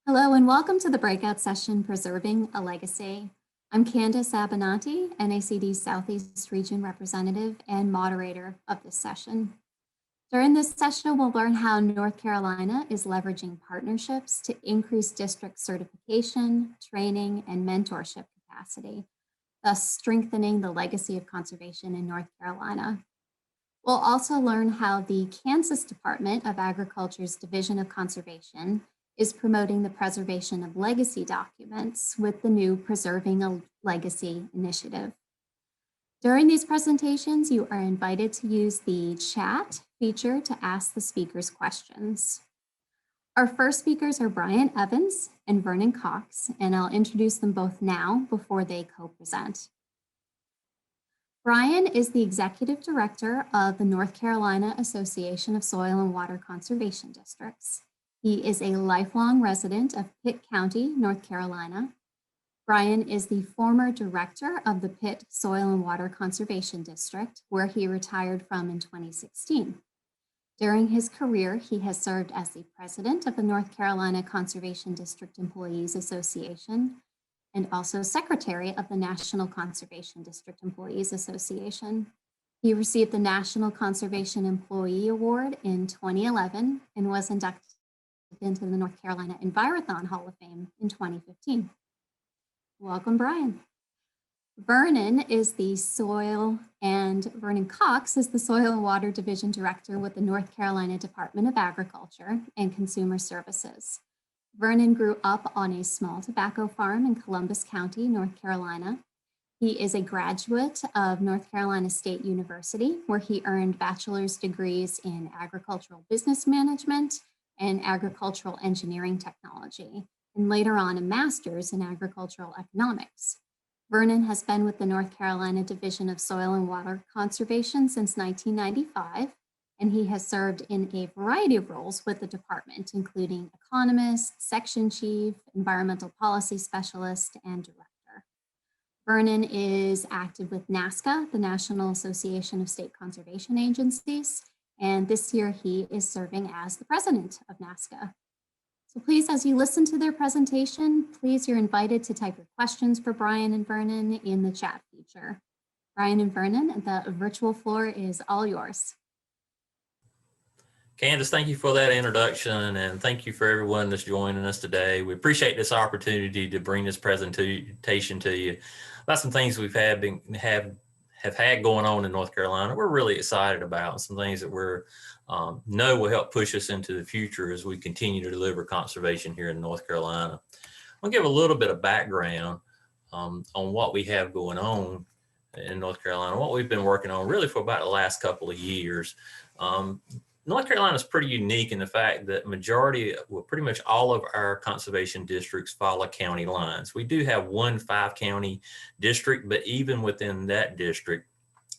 Hello and welcome to the breakout session, Preserving a Legacy. I'm Candace Abenanti, NACD Southeast Region Representative and moderator of this session. During this session, we'll learn how North Carolina is leveraging partnerships to increase district certification, training, and mentorship capacity, thus strengthening the legacy of conservation in North Carolina. We'll also learn how the Kansas Department of Agriculture's Division of Conservation is promoting the preservation of legacy documents with the new Preserving a Legacy initiative. During these presentations, you are invited to use the chat feature to ask the speakers questions. Our first speakers are Bryan Evans and Vernon Cox, and I'll introduce them both now before they co-present. Bryan is the Executive Director of the North Carolina Association of Soil and Water Conservation Districts. He is a lifelong resident of Pitt County, North Carolina. Bryan is the former director of the Pitt Soil and Water Conservation District, where he retired from in 2016. During his career, he has served as the president of the North Carolina Conservation District Employees Association and also secretary of the National Conservation District Employees Association. He received the National Conservation Employee Award in 2011 and was inducted into the North Carolina Envirothon Hall of Fame in 2015. Welcome, Bryan. Vernon Cox is the Soil and Water Division Director with the North Carolina Department of Agriculture and Consumer Services. Vernon grew up on a small tobacco farm in Columbus County, North Carolina. He is a graduate of North Carolina State University, where he earned bachelor's degrees in agricultural business management and agricultural engineering technology, and later on a master's in agricultural economics. Vernon has been with the North Carolina Division of Soil and Water Conservation since 1995, and he has served in a variety of roles with the department, including economist, section chief, environmental policy specialist, and director. Vernon is active with NASCA, the National Association of State Conservation Agencies, and this year he is serving as the president of NASCA. So please, as you listen to their presentation, please, you're invited to type your questions for Bryan and Vernon in the chat feature. Bryan and Vernon, the virtual floor is all yours. Candace, thank you for that introduction, and thank you for everyone that's joining us today. We appreciate this opportunity to bring this presentation to you about some things we've have had going on in North Carolina. We're really excited about some things that we're know will help push us into the future as we continue to deliver conservation here in North Carolina. I'll give a little bit of background on what we have going on in North Carolina, what we've been working on really for about the last couple of years. North Carolina is pretty unique in the fact that pretty much all of our conservation districts follow county lines. We do have one 5-county district, but even within that district,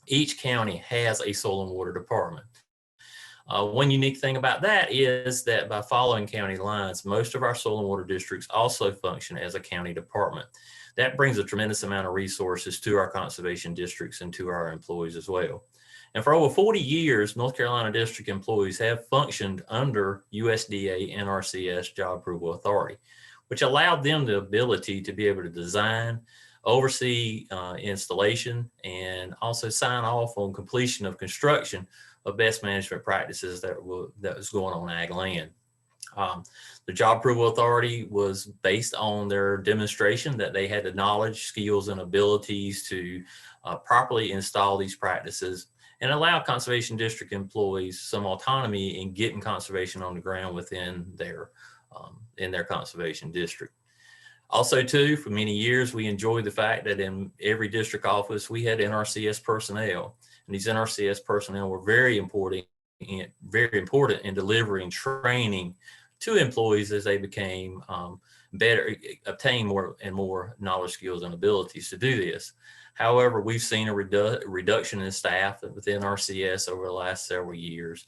each county has a soil and water department. One unique thing about that is that by following county lines, most of our soil and water districts also function as a county department. That brings a tremendous amount of resources to our conservation districts and to our employees as well. And for over 40 years, North Carolina district employees have functioned under USDA NRCS Job Approval Authority, which allowed them the ability to be able to design, oversee installation, and also sign off on completion of construction of best management practices that was going on ag land. The Job Approval Authority was based on their demonstration that they had the knowledge, skills, and abilities to properly install these practices and allow conservation district employees some autonomy in getting conservation on the ground within their in their conservation district. Also, too, for many years, we enjoyed the fact that in every district office, we had Nrcs personnel, and these Nrcs personnel were very important in delivering training to employees as they became obtain more and more knowledge, skills, and abilities to do this. However, we've seen a reduction in staff within NRCS over the last several years.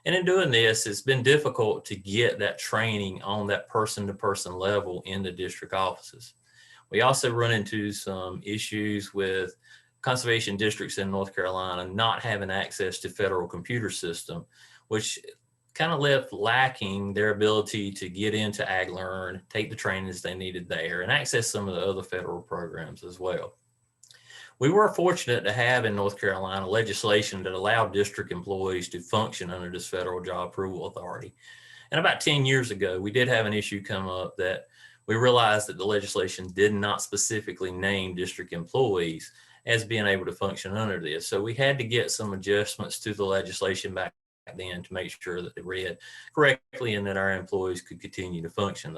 And in doing this, it's been difficult to get that training on that person-to-person level in the district offices. We also run into some issues with conservation districts in North Carolina not having access to federal computer system, which kind of left lacking their ability to get into AgLearn, take the trainings they needed there, and access some of the other federal programs as well. We were fortunate to have in North Carolina legislation that allowed district employees to function under this federal job approval authority. And about 10 years ago, we did have an issue come up that we realized that the legislation did not specifically name district employees as being able to function under this. So we had to get some adjustments to the legislation back then to make sure that it read correctly and that our employees could continue to function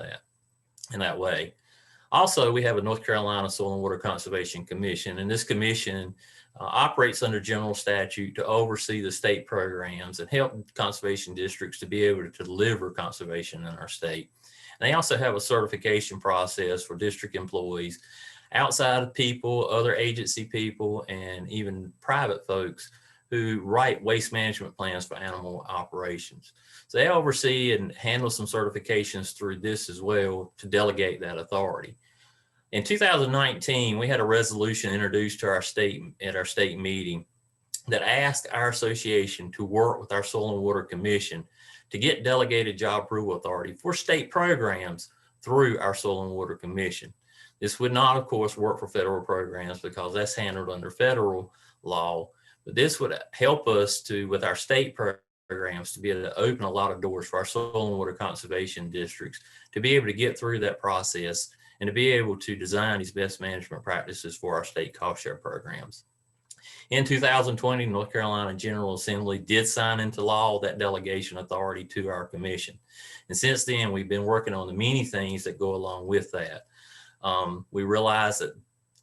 in that way. Also, we have a North Carolina Soil and Water Conservation Commission, and this commission operates under general statute to oversee the state programs and help conservation districts to be able to deliver conservation in our state. And they also have a certification process for district employees, outside of people, other agency people, and even private folks who write waste management plans for animal operations. So they oversee and handle some certifications through this as well to delegate that authority. In 2019, we had a resolution introduced to our state at our state meeting that asked our association to work with our Soil and Water Commission to get delegated job approval authority for state programs through our Soil and Water Commission. This would not, of course, work for federal programs because that's handled under federal law, but this would help us to, with our state programs, to be able to open a lot of doors for our soil and water conservation districts to be able to get through that process and to be able to design these best management practices for our state cost share programs. In 2020, North Carolina General Assembly did sign into law that delegation authority to our commission. And since then, we've been working on the many things that go along with that. We realized that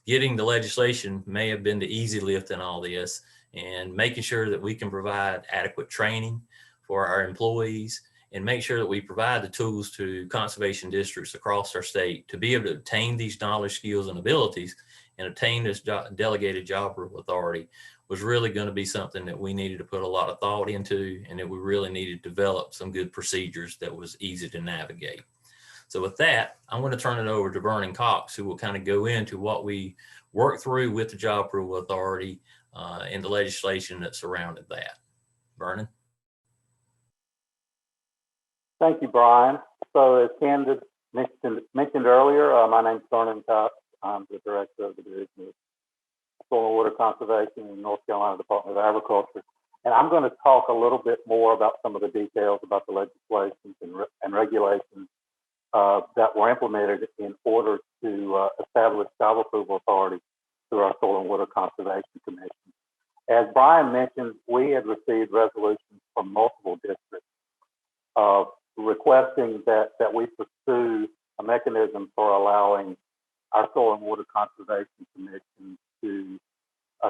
getting the legislation may have been the easy lift in all this, and making sure that we can provide adequate training for our employees and make sure that we provide the tools to conservation districts across our state to be able to obtain these knowledge, skills, and abilities and obtain this delegated job authority was really going to be something that we needed to put a lot of thought into, and that we really needed to develop some good procedures that was easy to navigate. So with that, I'm going to turn it over to Vernon Cox, who will kind of go into what we worked through with the job approval authority and the legislation that surrounded that. Vernon? Thank you, Bryan. So as Candace mentioned earlier, my name is Vernon Cox. I'm the director of the Division of Soil and Water Conservation in the North Carolina Department of Agriculture. And I'm going to talk a little bit more about some of the details about the legislations and regulations that were implemented in order to establish job approval authority through our Soil and Water Conservation Commission. As Bryan mentioned, we had received resolutions from multiple districts requesting that we pursue a mechanism for allowing our Soil and Water Conservation Commission to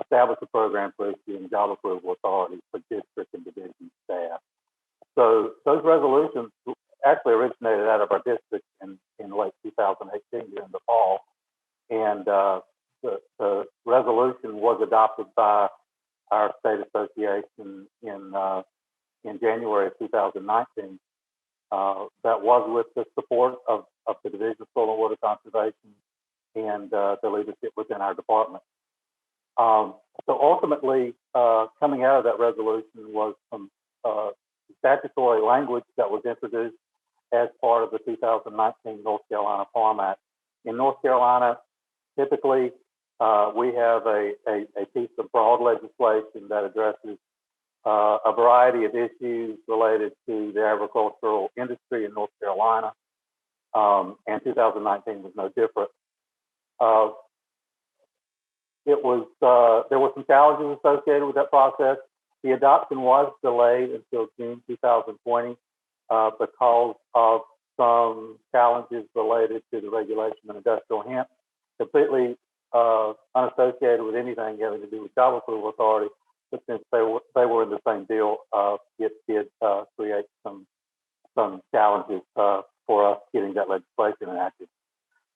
establish a program for issuing job approval authority for district and division staff. So those resolutions actually originated out of our district in late 2018 during the fall. And the resolution was adopted by our state association in January of 2019. That was with the support of the Division of Soil and Water Conservation and the leadership within our department. So ultimately, coming out of that resolution was some statutory language that was introduced as part of the 2019 North Carolina Farm Act. In North Carolina, typically, we have a piece of broad legislation that addresses a variety of issues related to the agricultural industry in North Carolina, and 2019 was no different. There were some challenges associated with that process. The adoption was delayed until June 2020 because of some challenges related to the regulation of industrial hemp, completely unassociated with anything having to do with job approval authority. But since they were in the same deal, it did create some challenges for us getting that legislation enacted.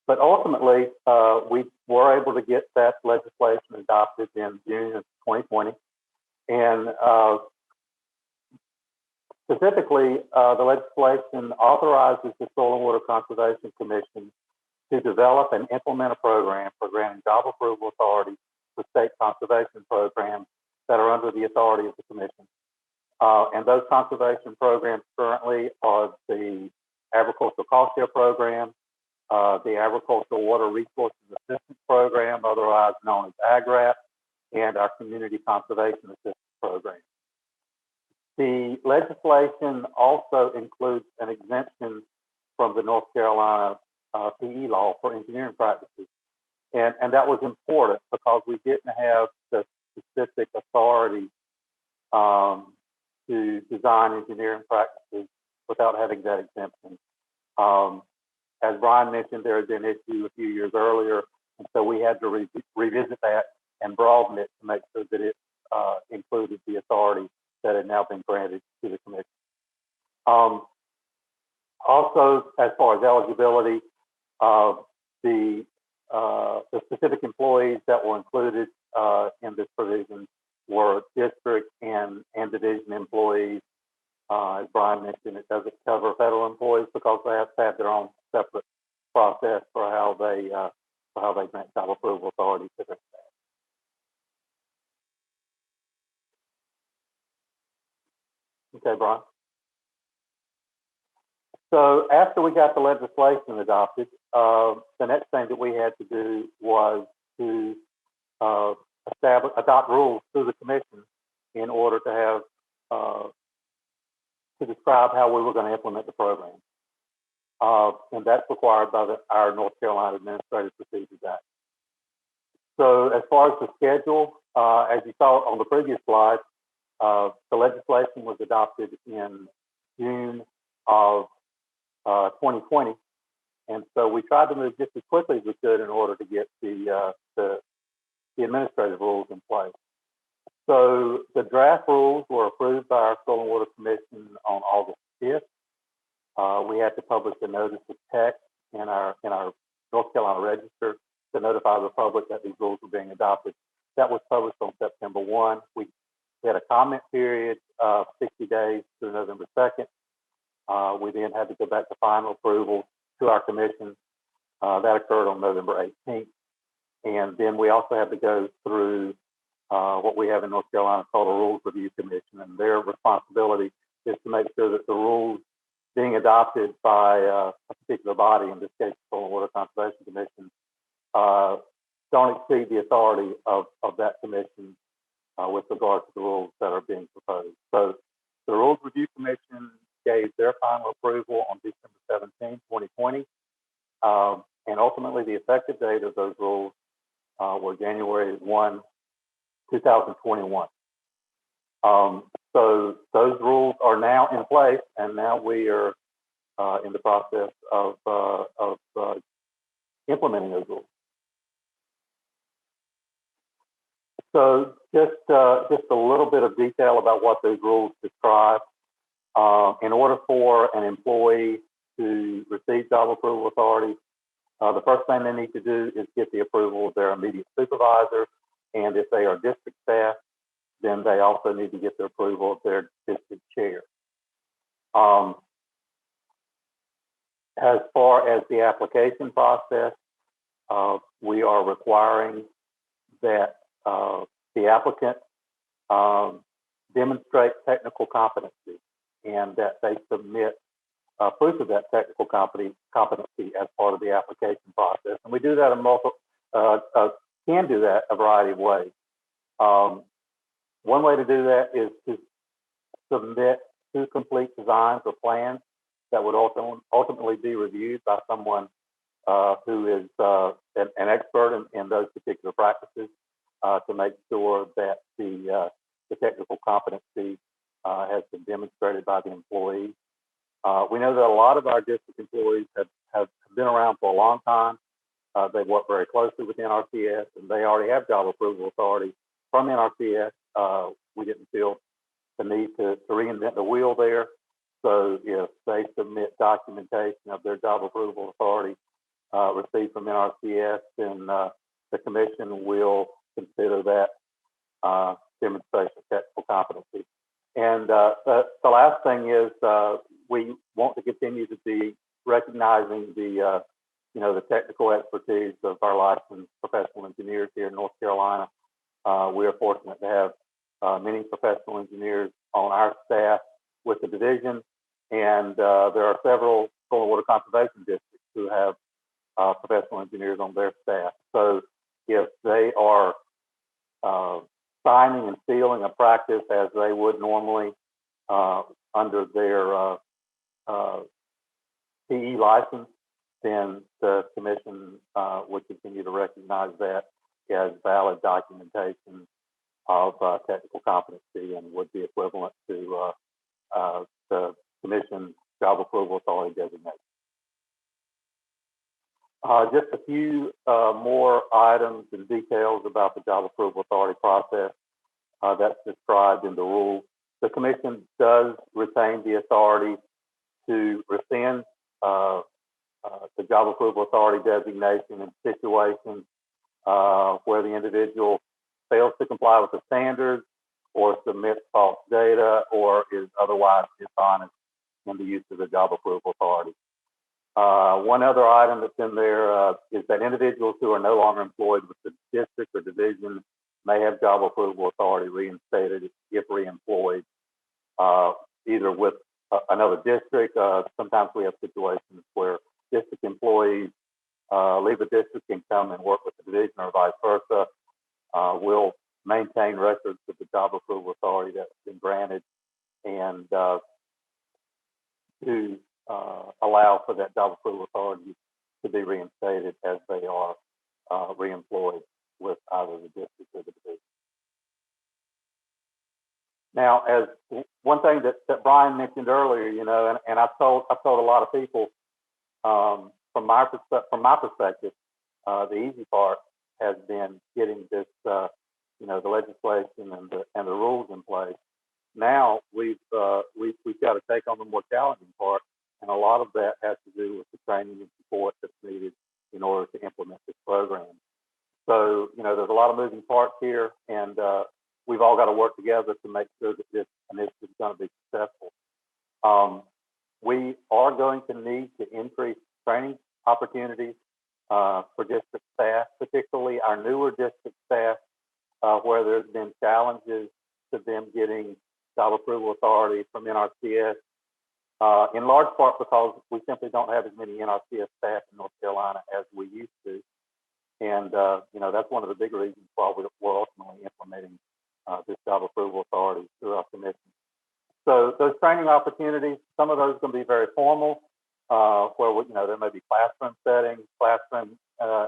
But ultimately, we were able to get that legislation adopted in June of 2020. And specifically, the legislation authorizes the Soil and Water Conservation Commission to develop and implement a program for granting job approval authority for state conservation programs that are under the authority of the commission. And those conservation programs currently are the Agricultural Cost Share Program, the Agricultural Water Resources Assistance Program, otherwise known as AGRAP, and our Community Conservation Assistance Program. The legislation also includes an exemption from the North Carolina PE law for engineering practices. And that was important because we didn't have the specific authority to design engineering practices without having that exemption. As Bryan mentioned, there had been an issue a few years earlier, and so we had to revisit that and broaden it to make sure that it included the authority that had now been granted to the commission. Also, as far as eligibility, the specific employees that were included in this provision were district and division employees. As Bryan mentioned, it doesn't cover federal employees because they have to have their own separate process for how they grant job approval authority to their staff. Okay, Bryan. So after we got the legislation adopted, the next thing that we had to do was to adopt rules through the commission in order to have to describe how we were going to implement the program. And that's required by our North Carolina Administrative Procedures Act. So as far as the schedule, as you saw on the previous slide, the legislation was adopted in June of 2020. And so we tried to move just as quickly as we could in order to get the administrative rules in place. So the draft rules were approved by our Soil and Water Commission on August 5th. We had to publish a notice of text in our North Carolina Register to notify the public that these rules were being adopted. That was published on September 1. We had a comment period of 60 days through November 2nd. We then had to go back to final approval to our commission. That occurred on November 18th. And then we also had to go through what we have in North Carolina called a Rules Review Commission. And their responsibility is to make sure that the rules being adopted by a particular body, in this case, the Soil and Water Conservation Commission, don't exceed the authority of that commission with regard to the rules that are being proposed. So the Rules Review Commission gave their final approval on December 17, 2020. And ultimately, the effective date of those rules were January 1, 2021. So those rules are now in place, and now we are in the process of implementing those rules. So just a little bit of detail about what those rules describe. In order for an employee to receive job approval authority, the first thing they need to do is get the approval of their immediate supervisor. And if they are district staff, then they also need to get the approval of their district chair. As far as the application process, we are requiring that the applicant demonstrate technical competency and that they submit proof of that technical competency as part of the application process. And we do that can do that a variety of ways. One way to do that is to submit 2 complete designs or plans that would ultimately be reviewed by someone who is an expert in those particular practices to make sure that the technical competency has been demonstrated by the employee. We know that a lot of our district employees have been around for a long time. They work very closely with NRCS, and they already have job approval authority from NRCS. We didn't feel the need to reinvent the wheel there. So if they submit documentation of their job approval authority received from NRCS, then the commission will consider that demonstration of technical competency. And the last thing is we want to continue to be recognizing the technical expertise of our licensed professional engineers here in North Carolina. We are fortunate to have many professional engineers on our staff with the division, and there are several soil and water conservation districts who have professional engineers on their staff. So if they are signing and sealing a practice as they would normally under their PE license, then the commission would continue to recognize that as valid documentation of technical competency and would be equivalent to the commission job approval authority designation. Just a few more items and details about the job approval authority process that's described in the rule. The commission does retain the authority to rescind the job approval authority designation in situations where the individual fails to comply with the standards or submits false data or is otherwise dishonest in the use of the job approval authority. One other item that's in there is that individuals who are no longer employed with the district or division may have job approval authority reinstated if reemployed, either with another district. Sometimes we have situations where district employees leave the district and come and work with the division or vice versa. We'll maintain records of the job approval authority that's been granted and to allow for that job approval authority to be reinstated as they are reemployed with either the district or the division. Now, as one thing that Bryan mentioned earlier, you know, and I've told a lot of people from my perspective, the easy part has been getting this, you know, the legislation and the rules in place. Now we've got to take on the more challenging part, and a lot of that has to do with the training and support that's needed in order to implement this program. So, you know, there's a lot of moving parts here, and we've all got to work together to make sure that this initiative is going to be successful. We are going to need to increase training opportunities for district staff, particularly our newer district staff, where there's been challenges to them getting job approval authority from NRCS, in large part because we simply don't have as many NRCS staff in North Carolina as we used to. And, you know, that's one of the big reasons why we're ultimately implementing this job approval authority through our commission. So those training opportunities, some of those are going to be very formal, where, you know, there may be classroom settings, classroom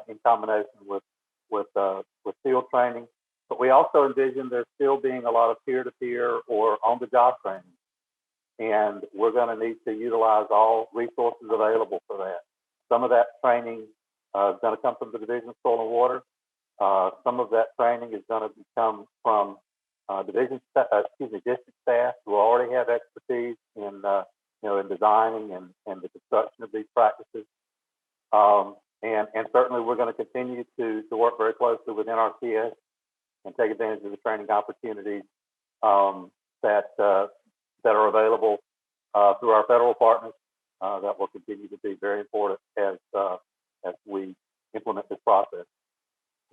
in combination with field training. But we also envision there still being a lot of peer-to-peer or on-the-job training. And we're going to need to utilize all resources available for that. Some of that training is going to come from the Division of Soil and Water. Some of that training is going to come from district staff who already have expertise in, you know, in designing and the construction of these practices. And certainly we're going to continue to work very closely with NRCS and take advantage of the training opportunities that are available through our federal partners. That will continue to be very important as we implement this process.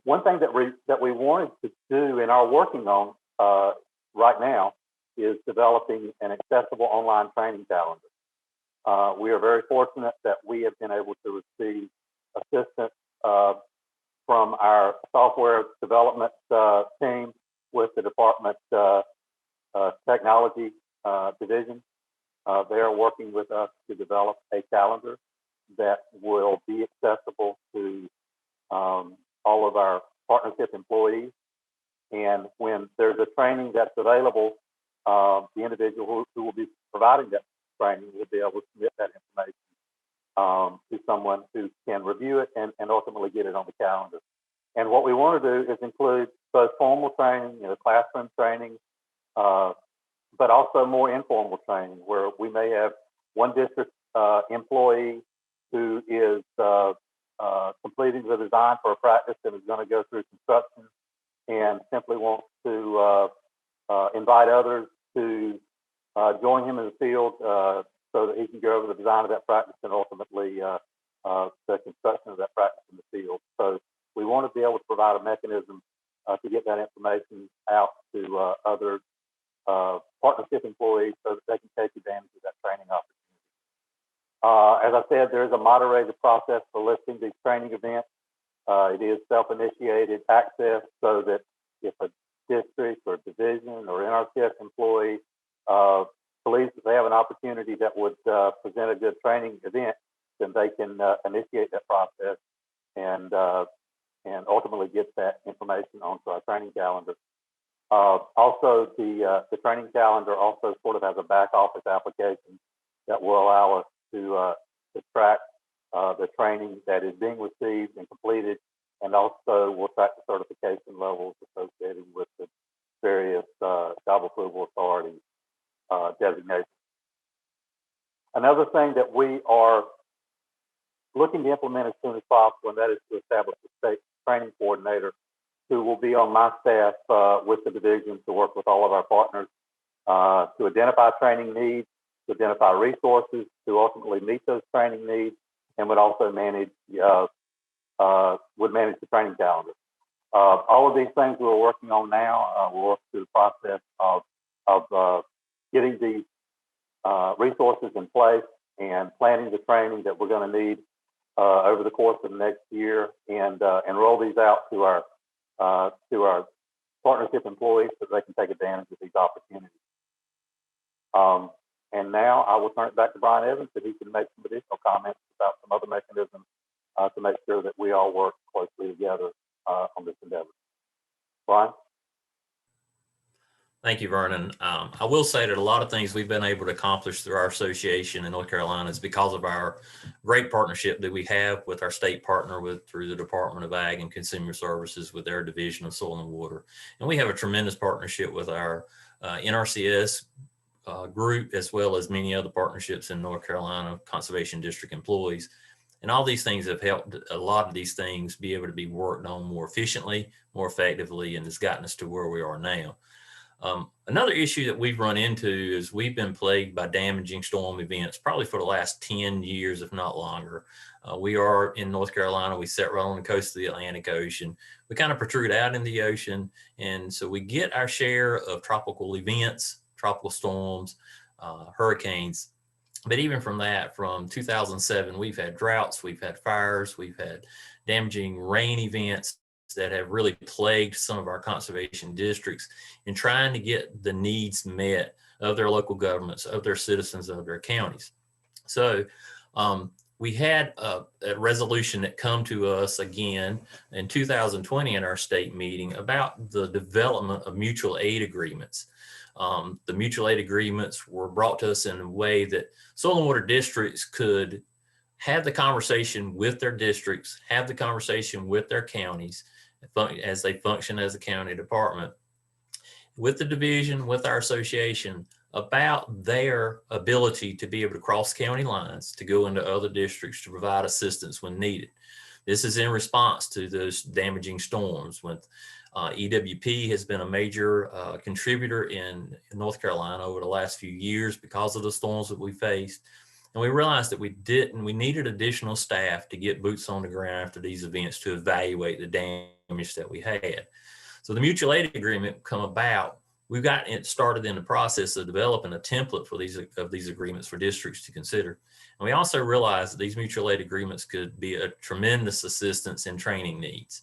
One thing that we wanted to do and are working on right now is developing an accessible online training calendar. We are very fortunate that we have been able to receive assistance from our software development team with the department technology division. They are working with us to develop a calendar that will be accessible to all of our partnership employees. And when there's a training that's available, the individual who will be providing that training will be able to submit that information to someone who can review it and ultimately get it on the calendar. And what we want to do is include both formal training, you know, classroom training, but also more informal training where we may have one district employee who is completing the design for a practice and is going to go through construction and simply wants to invite others to join him in the field so that he can go over the design of that practice and ultimately the construction of that practice in the field. So we want to be able to provide a mechanism to get that information out to other partnership moderated process for listing these training events. It is self-initiated access so that if a district or division or NRCS employee believes that they have an opportunity that would present a good training event, then they can initiate that process and ultimately get that information onto our training calendar. Also, the training calendar also sort of has a back office application that will allow us to track the training that is being received and completed, and also we'll track the certification levels associated with the various job approval authority designations. Another thing that we are looking to implement as soon as possible, and that is to establish a state training coordinator who will be on my staff with the division to work with all of our partners to identify training needs, to identify resources, to ultimately meet those training needs, and would also manage the training calendar. All of these things we're working on now, we'll work through the process of getting these resources in place and planning the training that we're going to need over the course of the next year, and roll these out to our partnership employees so they can take advantage of these opportunities. And now I will turn it back to Bryan Evans so he can make some additional comments about some other mechanisms to make sure that we all work closely together on this endeavor. Bryan? Thank you, Vernon. I will say that a lot of things we've been able to accomplish through our association in North Carolina is because of our great partnership that we have with our state partner through the Department of Ag and Consumer Services with their Division of Soil and Water. And we have a tremendous partnership with our NRCS group, as well as many other partnerships in North Carolina Conservation District employees. And all these things have helped a lot of these things be able to be worked on more efficiently, more effectively, and has gotten us to where we are now. Another issue that we've run into is we've been plagued by damaging storm events probably for the last 10 years, if not longer. We are in North Carolina. We sit right on the coast of the Atlantic Ocean. We kind of protrude out in the ocean. And so we get our share of tropical events, tropical storms, hurricanes. But even from that, from 2007, we've had droughts, we've had fires, we've had damaging rain events that have really plagued some of our conservation districts in trying to get the needs met of their local governments, of their citizens, of their counties. So we had a resolution that come to us again in 2020 in our state meeting about the development of mutual aid agreements. The mutual aid agreements were brought to us in a way that soil and water districts could have the conversation with their districts, have the conversation with their counties as they function as a county department, with the division, with our association, about their ability to be able to cross county lines to go into other districts to provide assistance when needed. This is in response to those damaging storms. When EWP has been a major contributor in North Carolina over the last few years because of the storms that we faced. And we realized that we needed additional staff to get boots on the ground after these events to evaluate the damage that we had. So the mutual aid agreement come about. We've gotten it started in the process of developing a template for these agreements for districts to consider. And we also realized that these mutual aid agreements could be a tremendous assistance in training needs.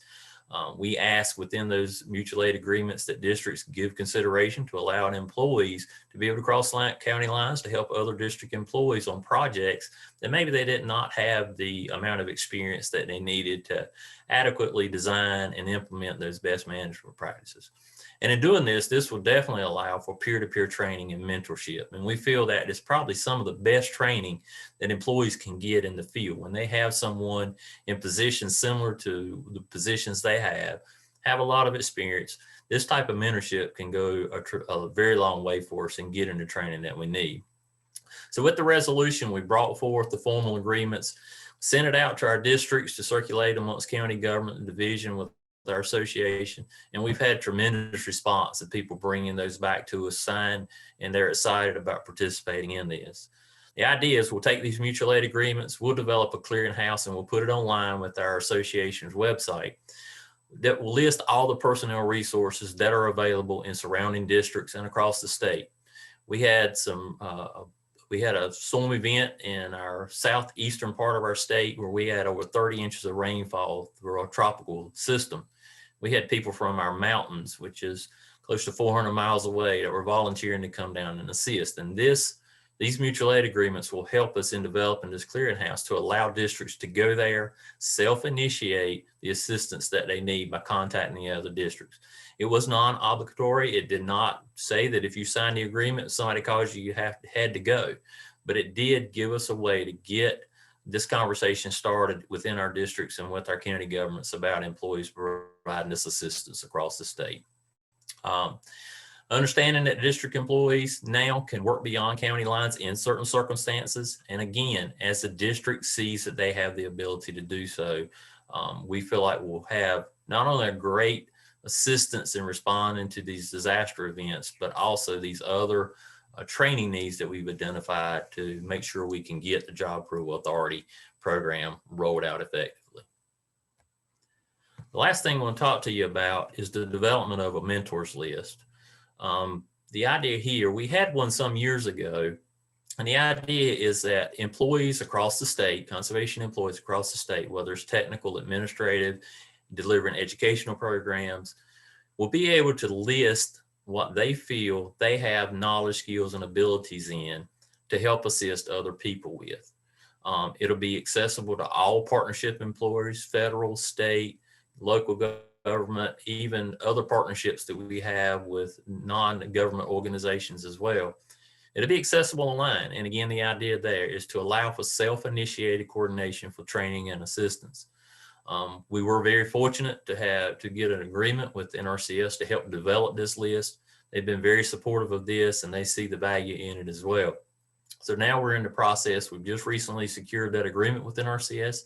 We ask within those mutual aid agreements that districts give consideration to allowing employees to be able to cross county lines to help other district employees on projects that maybe they did not have the amount of experience that they needed to adequately design and implement those best management practices. And in doing this will definitely allow for peer-to-peer training and mentorship. And we feel that it's probably some of the best training that employees can get in the field. When they have someone in positions similar to the positions they have a lot of experience, this type of mentorship can go a very long way for us in getting the training that we need. So with the resolution, we brought forth the formal agreements, sent it out to our districts to circulate amongst county government and division with our association, and we've had tremendous response of people bringing those back to us signed, and they're excited about participating in this. The idea is we'll take these mutual aid agreements, we'll develop a clearinghouse, and we'll put it online with our association's website that will list all the personnel resources that are available in surrounding districts and across the state. We had some We had a storm event in our southeastern part of our state where we had over 30 inches of rainfall through a tropical system. We had people from our mountains, which is close to 400 miles away, that were volunteering to come down and assist. And these mutual aid agreements will help us in developing this clearinghouse to allow districts to go there, self-initiate the assistance that they need by contacting the other districts. It was non-obligatory. It did not say that if you signed the agreement, somebody calls you, you had to go. But it did give us a way to get this conversation started within our districts and with our county governments about employees providing this assistance across the state. Understanding that district employees now can work beyond county lines in certain circumstances. And again, as the district sees that they have the ability to do so, we feel like we'll have not only a great assistance in responding to these disaster events, but also these other training needs that we've identified to make sure we can get the Job Approval Authority program rolled out effectively. The last thing I want to talk to you about is the development of a mentors list. The idea here, we had one some years ago, and the idea is that employees across the state, conservation employees across the state, whether it's technical, administrative, delivering educational programs, will be able to list what they feel they have knowledge, skills, and abilities in to help assist other people with. It'll be accessible to all partnership employees, federal, state, local government, even other partnerships that we have with non-government organizations as well. It'll be accessible online. And again, the idea there is to allow for self-initiated coordination for training and assistance. We were very fortunate to get an agreement with NRCS to help develop this list. They've been very supportive of this and they see the value in it as well. So now we're in the process. We've just recently secured that agreement with NRCS.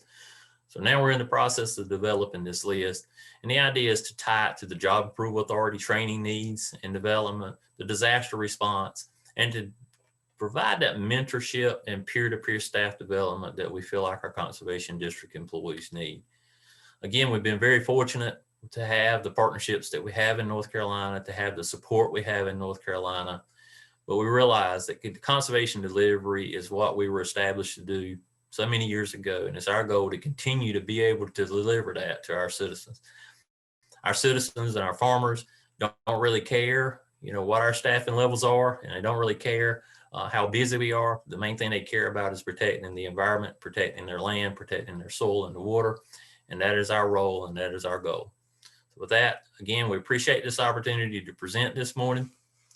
So now we're in the process of developing this list. And the idea is to tie it to the Job Approval Authority training needs and development, the disaster response, and to provide that mentorship and peer-to-peer staff development that we feel like our conservation district employees need. Again, we've been very fortunate to have the partnerships that we have in North Carolina, to have the support we have in North Carolina. But we realize that conservation delivery is what we were established to do so many years ago. And it's our goal to continue to be able to deliver that to our citizens. Our citizens and our farmers don't really care, what our staffing levels are, and they don't really care how busy we are. The main thing they care about is protecting the environment, protecting their land, protecting their soil and the water. And that is our role and that is our goal. So with that, again, we appreciate this opportunity to present this morning.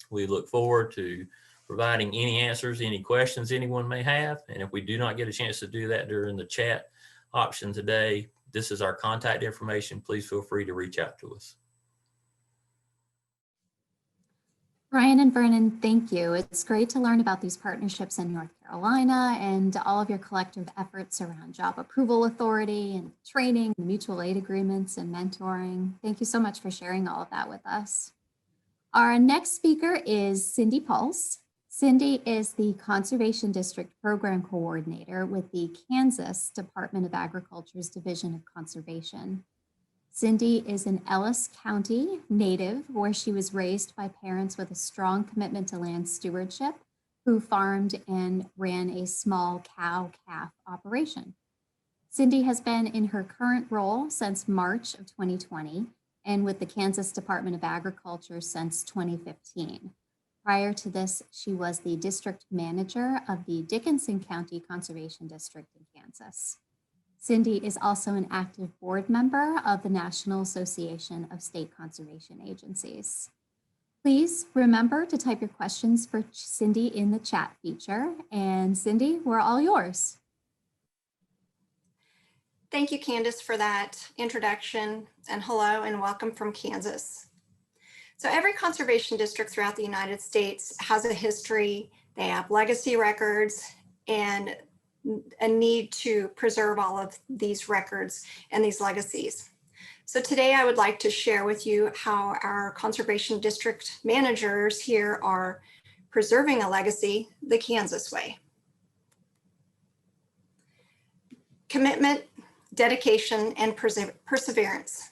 We look forward to providing any answers, any questions anyone may have. And if we do not get a chance to do that during the chat option today, this is our contact information. Please feel free to reach out to us. Bryan and Vernon, thank you. It's great to learn about these partnerships in North Carolina and all of your collective efforts around Job Approval Authority and training, mutual aid agreements, and mentoring. Thank you so much for sharing all of that with us. Our next speaker is Cindy Pulse. Cindy is the Conservation District Program Coordinator with the Kansas Department of Agriculture's Division of Conservation. Cindy is an Ellis County native where she was raised by parents with a strong commitment to land stewardship who farmed and ran a small cow-calf operation. Cindy has been in her current role since March of 2020 and with the Kansas Department of Agriculture since 2015. Prior to this, she was the district manager of the Dickinson County Conservation District in Kansas. Cindy is also an active board member of the National Association of State Conservation Agencies. Please remember to type your questions for Cindy in the chat feature. And Cindy, we're all yours. Thank you, Candace, for that introduction, and hello and welcome from Kansas. So every conservation district throughout the United States has a history. They have legacy records and a need to preserve all of these records and these legacies. So today I would like to share with you how our conservation district managers here are preserving a legacy the Kansas way. Commitment, dedication, and perseverance.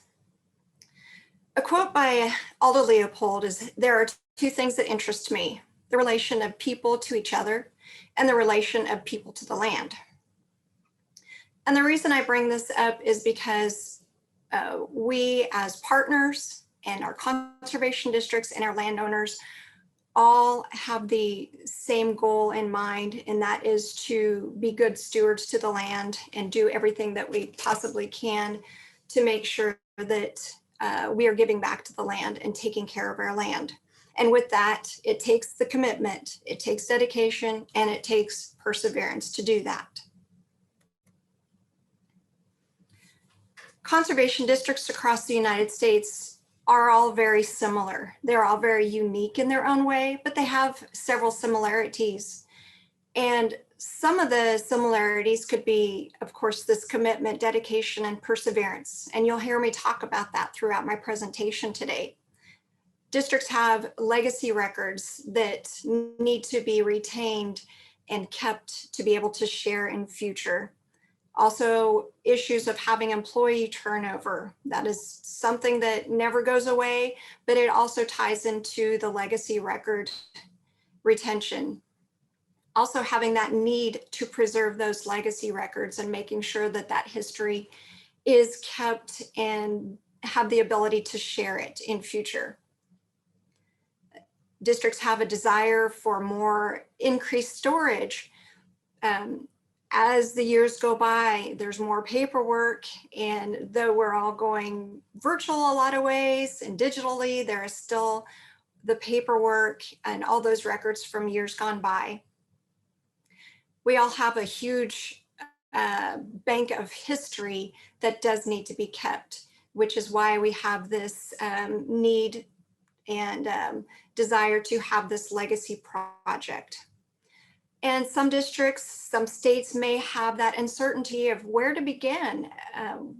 A quote by Aldo Leopold is, "There are two things that interest me, the relation of people to each other and the relation of people to the land. And the reason I bring this up is because we as partners and our conservation districts and our landowners all have the same goal in mind, and that is to be good stewards to the land and do everything that we possibly can to make sure that we are giving back to the land and taking care of our land. And with that, it takes the commitment, it takes dedication, and it takes perseverance to do that. Conservation districts across the United States are all very similar. They're all very unique in their own way, but they have several similarities. And some of the similarities could be, of course, this commitment, dedication, and perseverance. And you'll hear me talk about that throughout my presentation today. Districts have legacy records that need to be retained and kept to be able to share in future. Also, issues of having employee turnover. That is something that never goes away, but it also ties into the legacy record retention. Also having that need to preserve those legacy records and making sure that that history is kept and have the ability to share it in future. Districts have a desire for more increased storage. As the years go by, there's more paperwork, and though we're all going virtual a lot of ways and digitally, there is still the paperwork and all those records from years gone by. We all have a huge bank of history that does need to be kept, which is why we have this need and desire to have this legacy project. And some districts, some states may have that uncertainty of where to begin,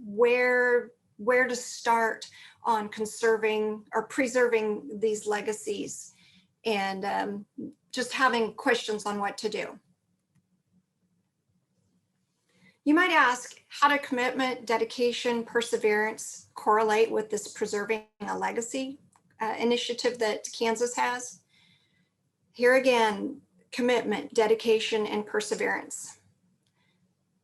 where to start on conserving or preserving these legacies, and just having questions on what to do. You might ask, how do commitment, dedication, perseverance correlate with this preserving a legacy initiative that Kansas has? Here again, commitment, dedication, and perseverance.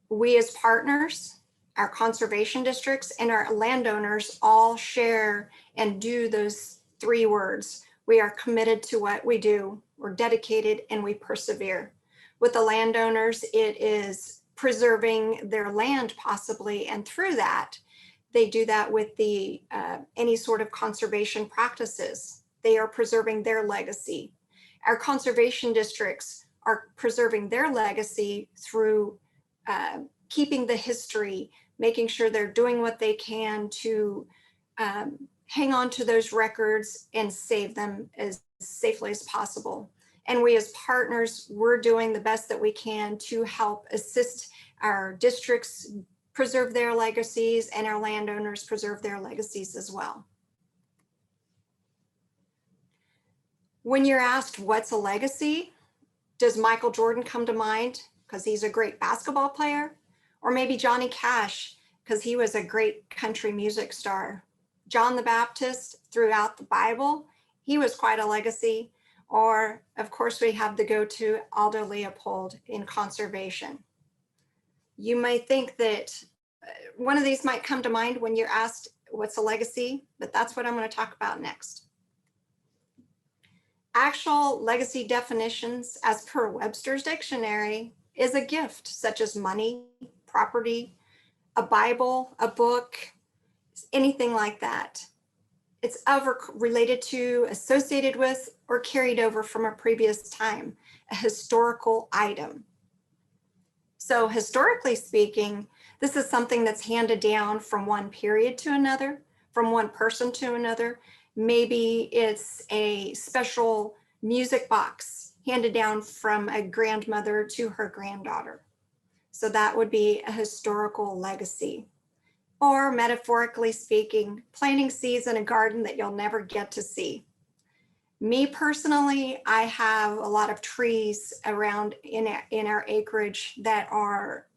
We as partners, our conservation districts, and our landowners all share and do those three words. We are committed to what we do, we're dedicated, and we persevere. With the landowners, it is preserving their land possibly, and through that, they do that with the any sort of conservation practices. They are preserving their legacy. Our conservation districts are preserving their legacy through keeping the history, making sure they're doing what they can to hang on to those records and save them as safely as possible. And we as partners, we're doing the best that we can to help assist our districts preserve their legacies and our landowners preserve their legacies as well. When you're asked what's a legacy, does Michael Jordan come to mind because he's a great basketball player? Or maybe Johnny Cash because he was a great country music star? John the Baptist throughout the Bible, he was quite a legacy. Or of course we have the go-to Aldo Leopold in conservation. You might think that one of these might come to mind when you're asked what's a legacy, but that's what I'm going to talk about next. Actual legacy definitions, as per Webster's dictionary, is a gift such as money, property, a Bible, a book, anything like that. It's ever related to, associated with, or carried over from a previous time, a historical item. So historically speaking, this is something that's handed down from one period to another, from one person to another. Maybe it's a special music box handed down from a grandmother to her granddaughter. So that would be a historical legacy. Or metaphorically speaking, planting seeds in a garden that you'll never get to see. Me personally, I have a lot of trees around in our acreage that are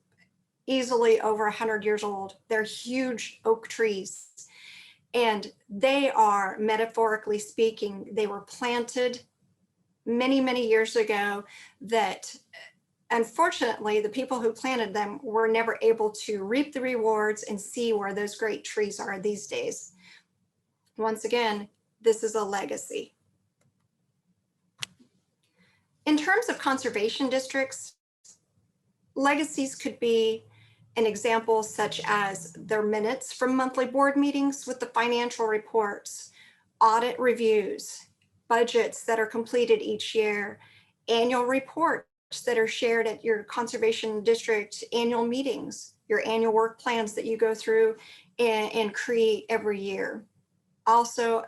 easily over 100 years old. They're huge oak trees. And they are, metaphorically speaking, they were planted many, many years ago that unfortunately the people who planted them were never able to reap the rewards and see where those great trees are these days. Once again, this is a legacy. In terms of conservation districts, legacies could be an example such as their minutes from monthly board meetings with the financial reports, audit reviews, budgets that are completed each year, annual reports that are shared at your conservation district annual meetings, your annual work plans that you go through and create every year. Also,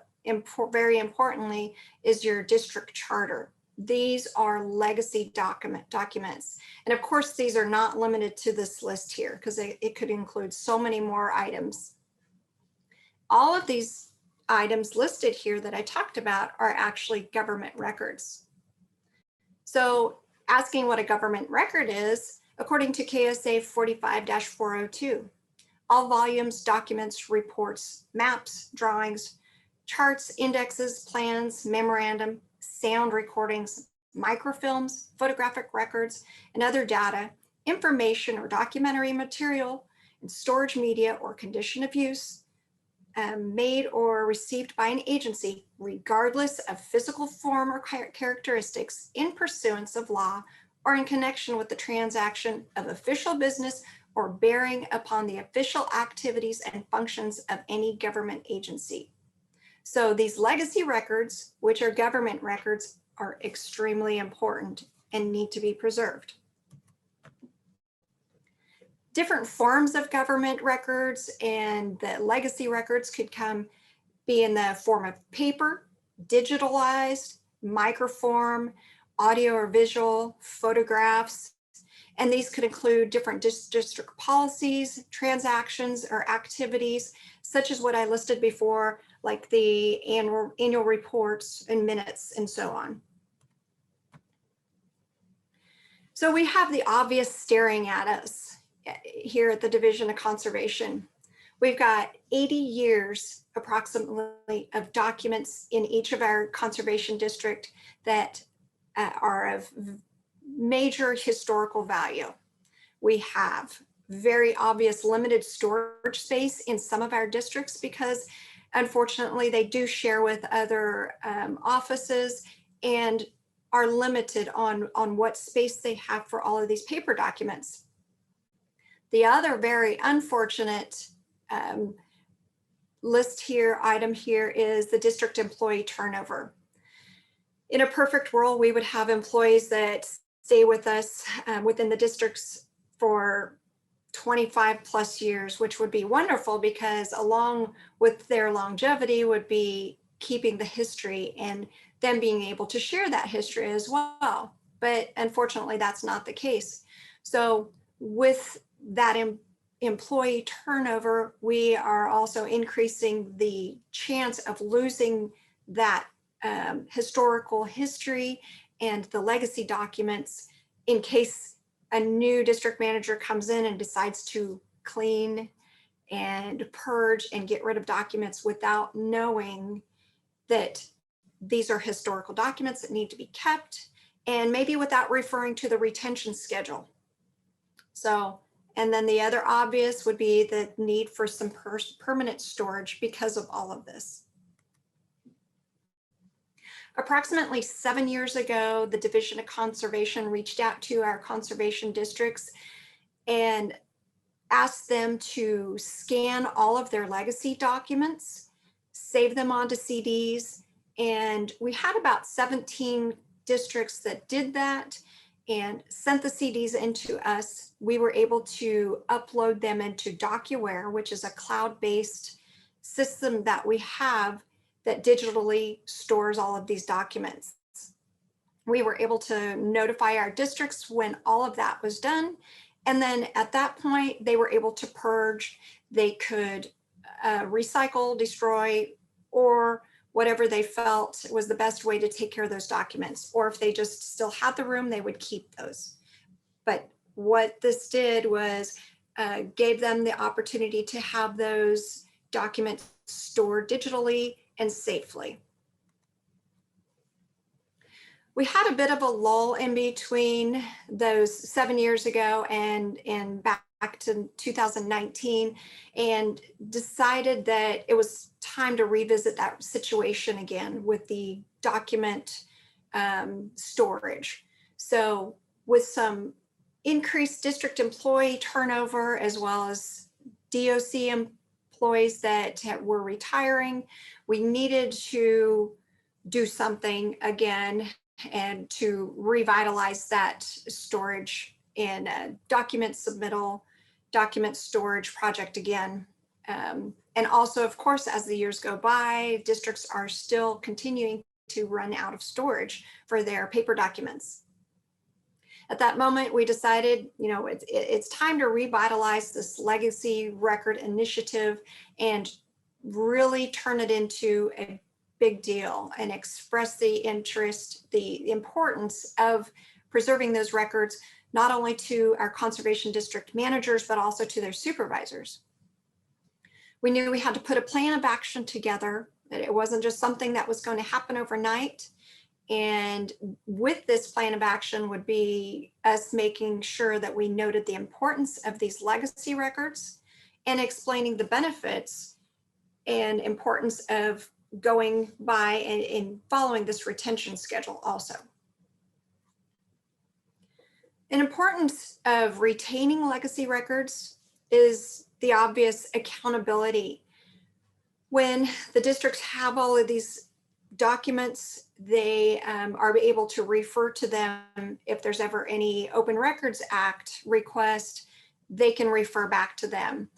very importantly, is your district charter. These are legacy documents. And of course, these are not limited to this list here because it could include so many more items. All of these items listed here that I talked about are actually government records. So asking what a government record is, according to KSA 45-402, all volumes, documents, reports, maps, drawings, charts, indexes, plans, memorandum, sound recordings, microfilms, photographic records, and other data, information or documentary material, and storage media or condition of use, made or received by an agency, regardless of physical form or characteristics, in pursuance of law or in connection with the transaction of official business or bearing upon the official activities and functions of any government agency. So these legacy records, which are government records, are extremely important and need to be preserved. Different forms of government records and the legacy records could be in the form of paper, digitalized, microform, audio or visual, photographs, and these could include different district policies, transactions, or activities, such as what I listed before, like the annual reports and minutes and so on. So we have the obvious staring at us here at the Division of Conservation. We've got 80 years approximately of documents in each of our conservation district that are of major historical value. We have very obvious limited storage space in some of our districts because unfortunately they do share with other offices and are limited on what space they have for all of these paper documents. The other very unfortunate item here is the district employee turnover. In a perfect world, we would have employees that stay with us within the districts for 25 plus years, which would be wonderful because along with their longevity would be keeping the history and them being able to share that history as well. But unfortunately, that's not the case. So with that employee turnover, we are also increasing the chance of losing that historical history and the legacy documents in case a new district manager comes in and decides to clean and purge and get rid of documents without knowing that these are historical documents that need to be kept, and maybe without referring to the retention schedule. So, and then the other obvious would be the need for some permanent storage because of all of this. Approximately 7 years ago, the Division of Conservation reached out to our conservation districts and asked them to scan all of their legacy documents, save them onto CDs, and we had about 17 districts that did that and sent the CDs into us. We were able to upload them into DocuWare, which is a cloud-based system that we have that digitally stores all of these documents. We were able to notify our districts when all of that was done. And then at that point, they were able to purge. They could recycle, destroy, or whatever they felt was the best way to take care of those documents. Or if they just still had the room, they would keep those. But what this did was gave them the opportunity to have those documents stored digitally and safely. We had a bit of a lull in between those 7 years ago and back to 2019, and decided that it was time to revisit that situation again with the document storage. So with some increased district employee turnover, as well as DOC employees that were retiring, we needed to do something again and to revitalize that storage and document submittal, document storage project again. And also, of course, as the years go by, districts are still continuing to run out of storage for their paper documents. At that moment, we decided, it's time to revitalize this legacy record initiative and really turn it into a big deal and express the interest, the importance of preserving those records, not only to our conservation district managers, but also to their supervisors. We knew we had to put a plan of action together, that it wasn't just something that was going to happen overnight. And with this plan of action would be us making sure that we noted the importance of these legacy records and explaining the benefits and importance of going by and following this retention schedule also. An importance of retaining legacy records is the obvious accountability. When the districts have all of these documents, they are able to refer to them. If there's ever any Open Records Act request, they can refer back to them.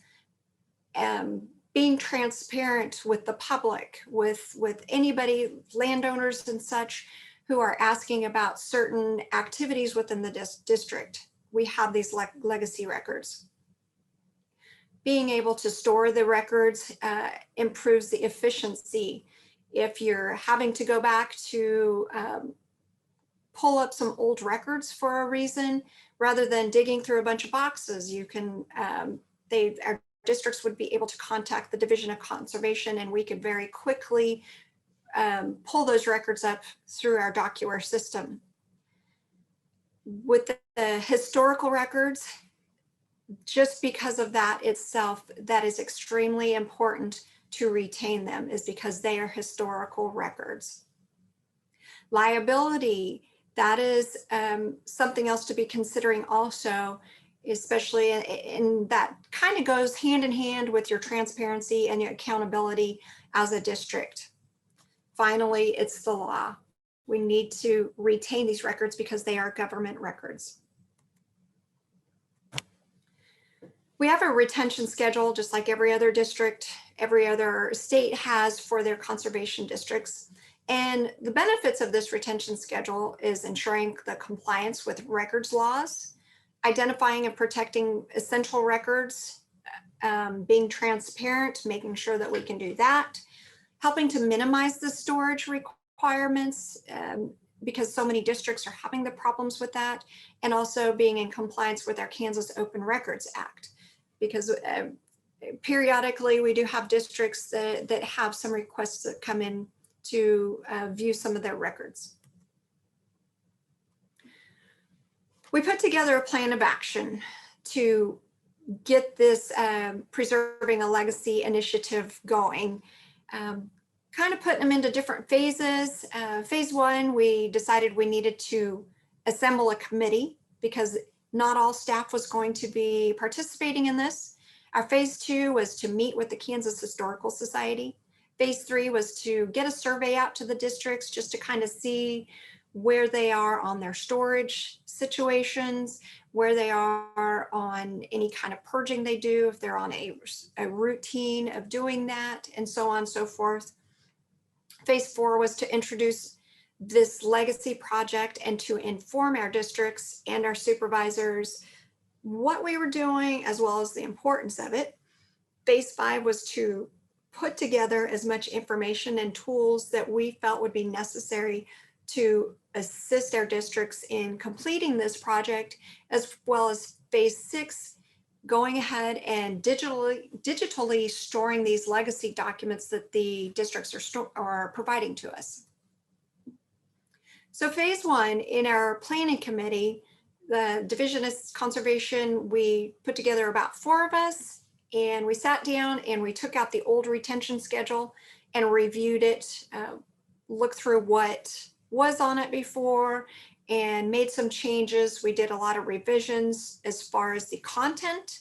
Being transparent with the public, with anybody, landowners and such, who are asking about certain activities within the district. We have these legacy records. Being able to store the records improves the efficiency. If you're having to go back to pull up some old records for a reason, rather than digging through a bunch of boxes, you can, our districts would be able to contact the Division of Conservation, and we could very quickly pull those records up through our DocuWare system. With the historical records, just because of that itself, that is extremely important to retain them, is because they are historical records. Liability, that is something else to be considering also, especially in that kind of goes hand in hand with your transparency and your accountability as a district. Finally, it's the law. We need to retain these records because they are government records. We have a retention schedule, just like every other district, every other state has for their conservation districts. And the benefits of this retention schedule is ensuring the compliance with records laws, identifying and protecting essential records, being transparent, making sure that we can do that, helping to minimize the storage requirements because so many districts are having the problems with that, and also being in compliance with our Kansas Open Records Act, because periodically we do have districts that have some requests that come in to view some of their records. We put together a plan of action to get this preserving a legacy initiative going, kind of putting them into different phases. Phase one, we decided we needed to assemble a committee because not all staff was going to be participating in this. Our phase two was to meet with the Kansas Historical Society. Phase three was to get a survey out to the districts just to kind of see where they are on their storage situations, where they are on any kind of purging they do, if they're on a routine of doing that, and so on and so forth. Phase four was to introduce this legacy project and to inform our districts and our supervisors what we were doing, as well as the importance of it. Phase five was to put together as much information and tools that we felt would be necessary to assist our districts in completing this project, as well as phase six, going ahead and digitally storing these legacy documents that the districts are providing to us. So phase one in our planning committee, the division of conservation, we put together about 4 of us, and we sat down and we took out the old retention schedule and reviewed it, looked through what was on it before and made some changes. We did a lot of revisions as far as the content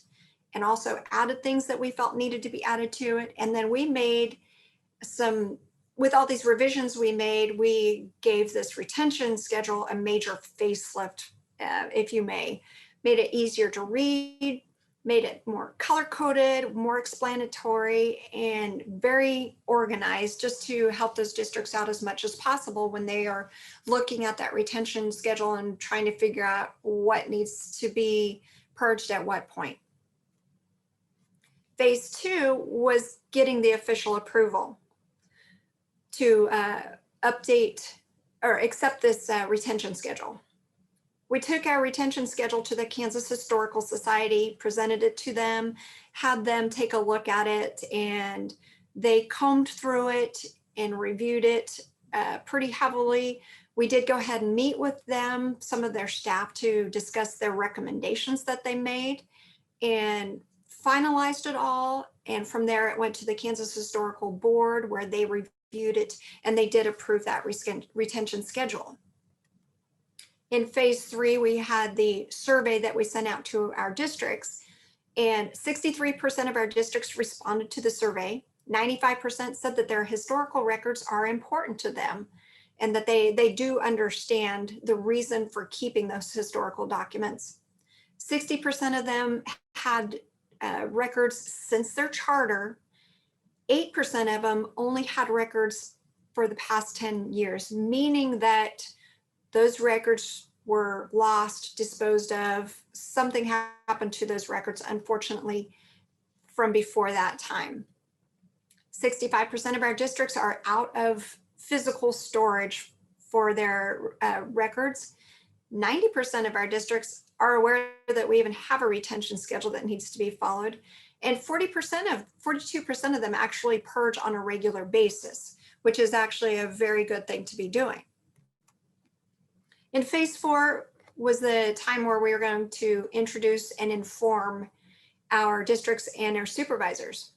and also added things that we felt needed to be added to it. And then we made some, with all these revisions we made, we gave this retention schedule a major facelift, if you may. Made it easier to read, made it more color-coded, more explanatory, and very organized, just to help those districts out as much as possible when they are looking at that retention schedule and trying to figure out what needs to be purged at what point. Phase 2 was getting the official approval to update or accept this retention schedule. We took our retention schedule to the Kansas Historical Society, presented it to them, had them take a look at it, and they combed through it and reviewed it pretty heavily. We did go ahead and meet with them, some of their staff, to discuss their recommendations that they made, and finalized it all. And from there, it went to the Kansas Historical Board, where they reviewed it, and they did approve that retention schedule. In phase 3, we had the survey that we sent out to our districts, and 63% of our districts responded to the survey. 95% said that their historical records are important to them and that they do understand the reason for keeping those historical documents. 60% of them had records since their charter. 8% of them only had records for the past 10 years, meaning that those records were lost, disposed of, something happened to those records, unfortunately, from before that time. 65% of our districts are out of physical storage for their records. 90% of our districts are aware that we even have a retention schedule that needs to be followed. And 42% of them actually purge on a regular basis, which is actually a very good thing to be doing. In phase 4 was the time where we were going to introduce and inform our districts and our supervisors.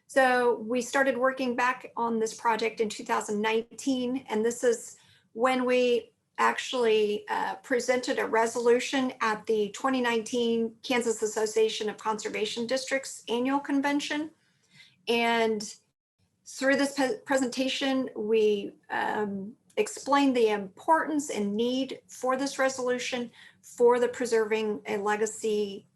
So we started working back on this project in 2019, and this is when we actually presented a resolution at the 2019 Kansas Association of Conservation Districts annual convention. And through this presentation, we explained the importance and need for this resolution for the Preserving a Legacy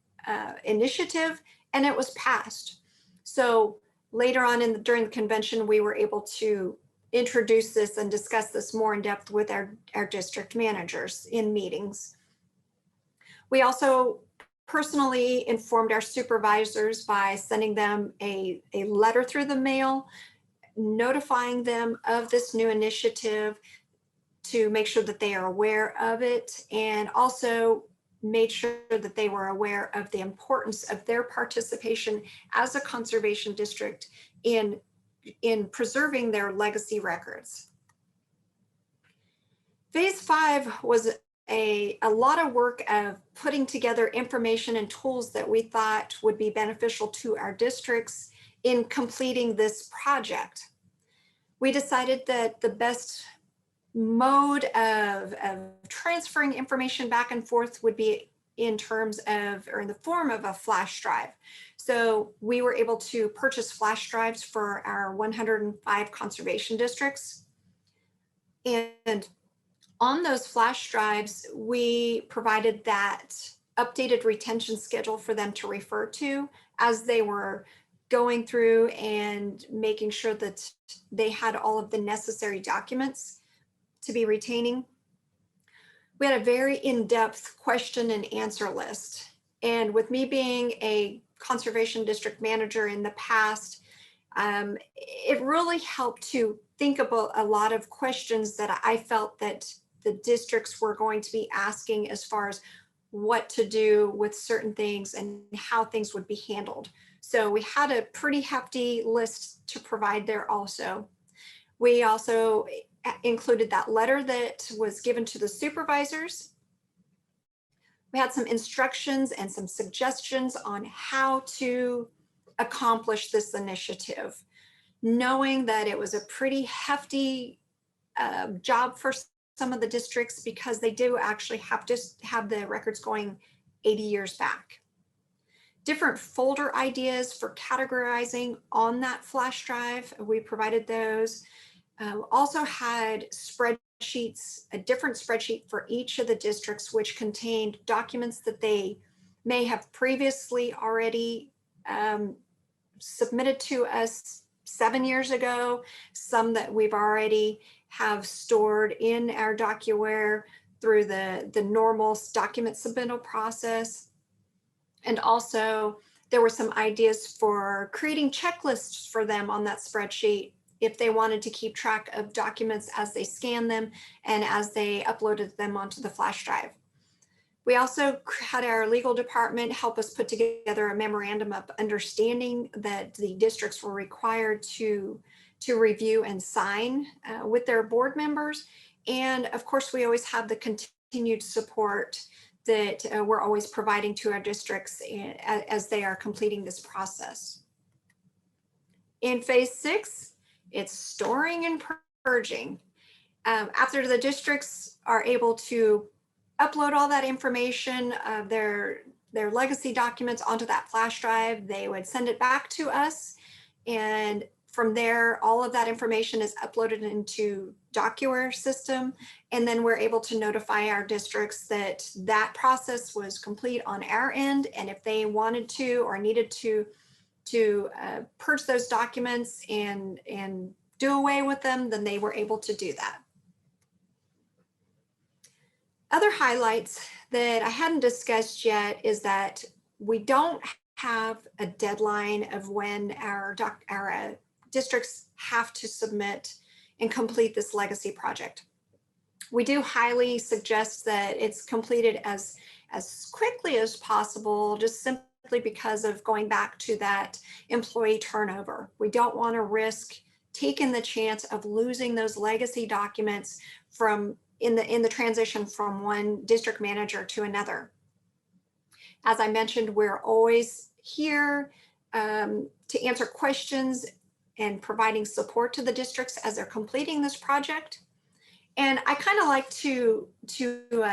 initiative, and it was passed. So later on during the convention, we were able to introduce this and discuss this more in depth with our district managers in meetings. We also personally informed our supervisors by sending them a letter through the mail, notifying them of this new initiative to make sure that they are aware of it, and also made sure that they were aware of the importance of their participation as a conservation district in preserving their legacy records. Phase 5 was a lot of work of putting together information and tools that we thought would be beneficial to our districts in completing this project. We decided that the best mode of transferring information back and forth would be in terms of, or in the form of, a flash drive. So we were able to purchase flash drives for our 105 conservation districts. And on those flash drives, we provided that updated retention schedule for them to refer to as they were going through and making sure that they had all of the necessary documents to be retaining. We had a very in-depth question and answer list. And with me being a conservation district manager in the past, it really helped to think about a lot of questions that I felt that the districts were going to be asking as far as what to do with certain things and how things would be handled. So we had a pretty hefty list to provide there also. We also included that letter that was given to the supervisors. We had some instructions and some suggestions on how to accomplish this initiative, knowing that it was a pretty hefty job for some of the districts because they do actually have to have the records going 80 years back. Different folder ideas for categorizing on that flash drive, we provided those. Also had spreadsheets, a different spreadsheet for each of the districts, which contained documents that they may have previously already submitted to us 7 years ago, some that we've already have stored in our DocuWare through the normal document submittal process. And also there were some ideas for creating checklists for them on that spreadsheet if they wanted to keep track of documents as they scan them and as they uploaded them onto the flash drive. We also had our legal department help us put together a memorandum of understanding that the districts were required to review and sign with their board members. And of course, we always have the continued support that we're always providing to our districts as they are completing this process. In phase 6, it's storing and purging. After the districts are able to upload all that information, their legacy documents onto that flash drive, they would send it back to us. And from there, all of that information is uploaded into DocuWare system. And then we're able to notify our districts that that process was complete on our end. And if they wanted to or needed to purge those documents and do away with them, then they were able to do that. Other highlights that I hadn't discussed yet is that we don't have a deadline of when our districts have to submit and complete this legacy project. We do highly suggest that it's completed as quickly as possible, just simply because of going back to that employee turnover. We don't want to risk taking the chance of losing those legacy documents in the transition from one district manager to another. As I mentioned, we're always here to answer questions and providing support to the districts as they're completing this project. And I kind of like to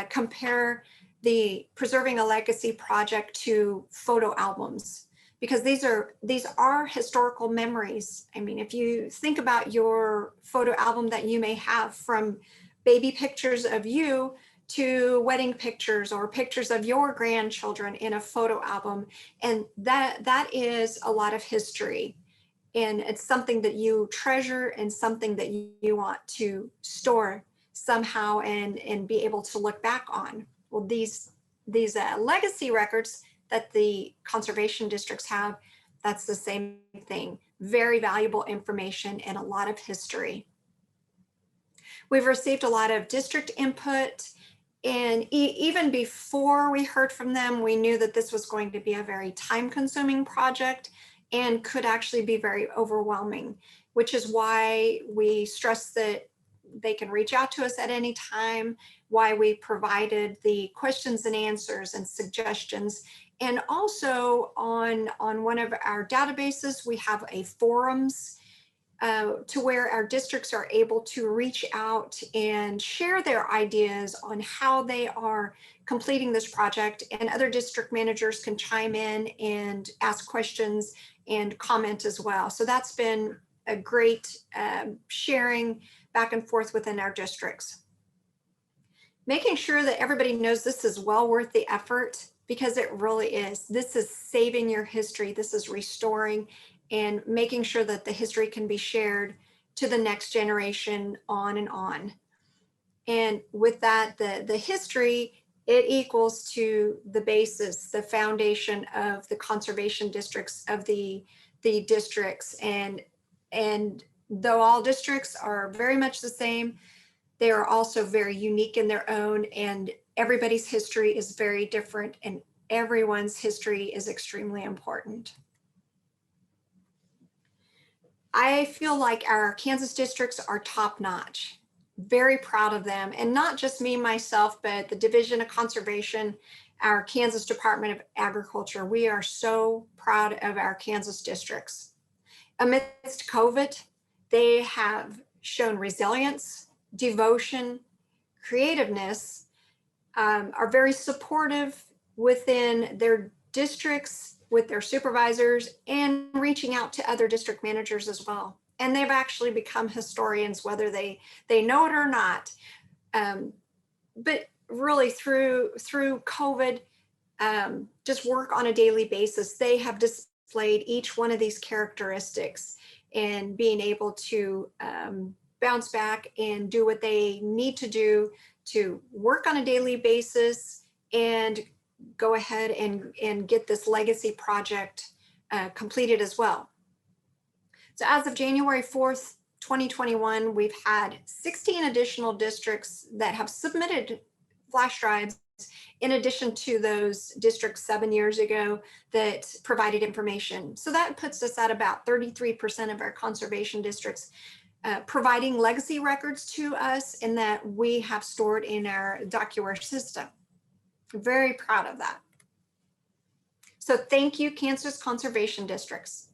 compare the Preserving a Legacy project to photo albums, because these are historical memories. I mean, if you think about your photo album that you may have, from baby pictures of you to wedding pictures or pictures of your grandchildren in a photo album, and that is a lot of history. And it's something that you treasure and something that you want to store somehow and be able to look back on. Well, these legacy records that the conservation districts have, that's the same thing. Very valuable information and a lot of history. We've received a lot of district input, and even before we heard from them, we knew that this was going to be a very time-consuming project and could actually be very overwhelming, which is why we stress that they can reach out to us at any time, why we provided the questions and answers and suggestions. And also on one of our databases, we have a forums to where our districts are able to reach out and share their ideas on how they are completing this project, and other district managers can chime in and ask questions and comment as well. So that's been a great sharing back and forth within our districts. Making sure that everybody knows this is well worth the effort, because it really is. This is saving your history. This is restoring and making sure that the history can be shared to the next generation on and on. And with that, the history, it equals to the basis, the foundation of the conservation districts of the districts. And though all districts are very much the same, they are also very unique in their own, and everybody's history is very different, and everyone's history is extremely important. I feel like our Kansas districts are top notch. very proud of them. And not just me, myself, but the Division of Conservation, our Kansas Department of Agriculture. We are so proud of our Kansas districts. Amidst COVID, they have shown resilience, devotion, creativeness, are very supportive within their districts, with their supervisors, and reaching out to other district managers as well. And they've actually become historians, whether they know it or not. But really through COVID, just work on a daily basis, they have displayed each one of these characteristics and being able to bounce back and do what they need to do to work on a daily basis and go ahead and get this legacy project completed as well. So as of January 4th, 2021, we've had 16 additional districts that have submitted flash drives in addition to those districts 7 years ago that provided information. So that puts us at about 33% of our conservation districts providing legacy records to us and that we have stored in our DocuWare system. Very proud of that. So thank you, Kansas Conservation Districts.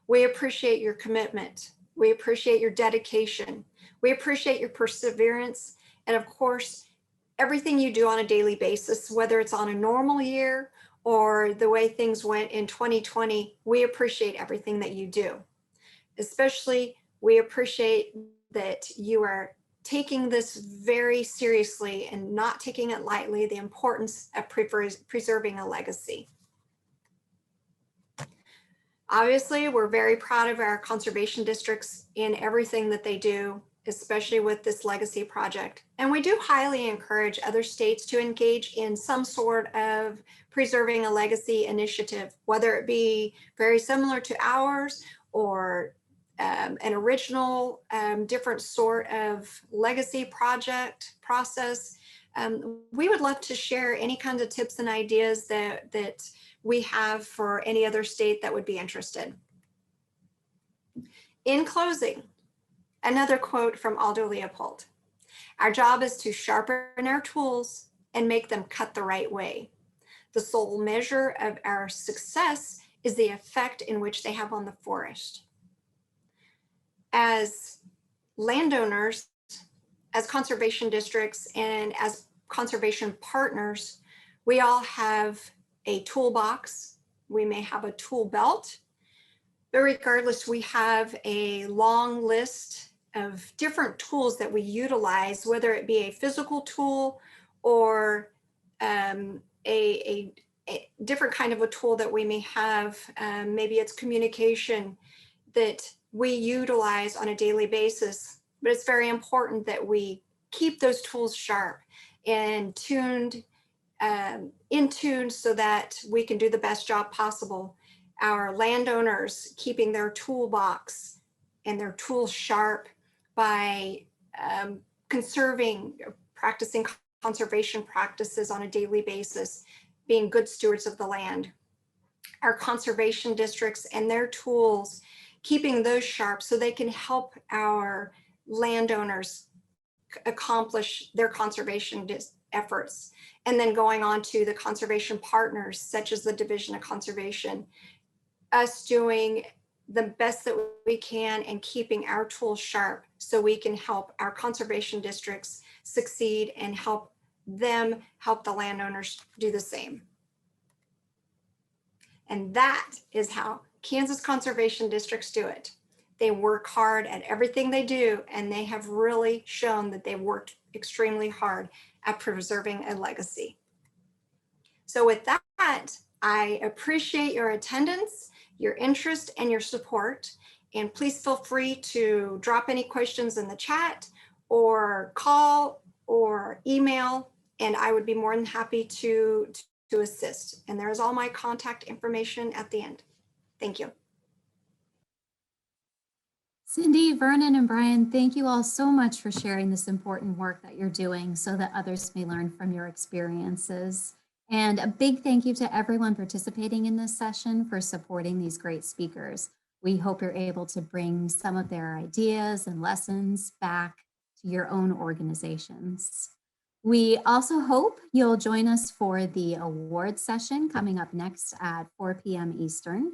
We appreciate your commitment. We appreciate your dedication. We appreciate your perseverance. And of course, everything you do on a daily basis, whether it's on a normal year or the way things went in 2020, we appreciate everything that you do. Especially, we appreciate that you are taking this very seriously and not taking it lightly, the importance of preserving a legacy. Obviously, we're very proud of our conservation districts in everything that they do, especially with this legacy project. And we do highly encourage other states to engage in some sort of preserving a legacy initiative, whether it be very similar to ours or an original different sort of legacy project process. We would love to share any kinds of tips and ideas that we have for any other state that would be interested. In closing, another quote from Aldo Leopold. Our job is to sharpen our tools and make them cut the right way. The sole measure of our success is the effect in which they have on the forest. As landowners, as conservation districts, and as conservation partners, we all have a toolbox. We may have a tool belt, but regardless, we have a long list of different tools that we utilize, whether it be a physical tool or a different kind of a tool that we may have. Maybe it's communication that we utilize on a daily basis, but it's very important that we keep those tools sharp and in tune so that we can do the best job possible. Our landowners keeping their toolbox and their tools sharp by practicing conservation practices on a daily basis, being good stewards of the land. Our conservation districts and their tools, keeping those sharp so they can help our landowners accomplish their conservation efforts. And then going on to the conservation partners, such as the Division of Conservation, us doing the best that we can and keeping our tools sharp so we can help our conservation districts succeed and help them help the landowners do the same. And that is how Kansas conservation districts do it. They work hard at everything they do, and they have really shown that they worked extremely hard at preserving a legacy. So with that, I appreciate your attendance, your interest, and your support. And please feel free to drop any questions in the chat or call or email, and I would be more than happy to assist. And there's all my contact information at the end. Thank you. Cindy, Vernon, and Bryan, thank you all so much for sharing this important work that you're doing so that others may learn from your experiences. And a big thank you to everyone participating in this session for supporting these great speakers. We hope you're able to bring some of their ideas and lessons back to your own organizations. We also hope you'll join us for the awards session coming up next at 4 p.m. Eastern.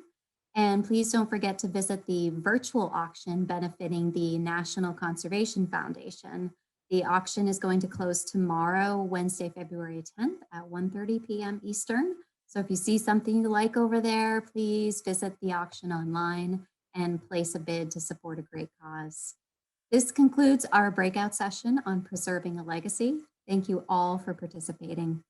And please don't forget to visit the virtual auction benefiting the National Conservation Foundation. The auction is going to close tomorrow, Wednesday, February 10th at 1:30 p.m. Eastern. So if you see something you like over there, please visit the auction online and place a bid to support a great cause. This concludes our breakout session on preserving a legacy. Thank you all for participating.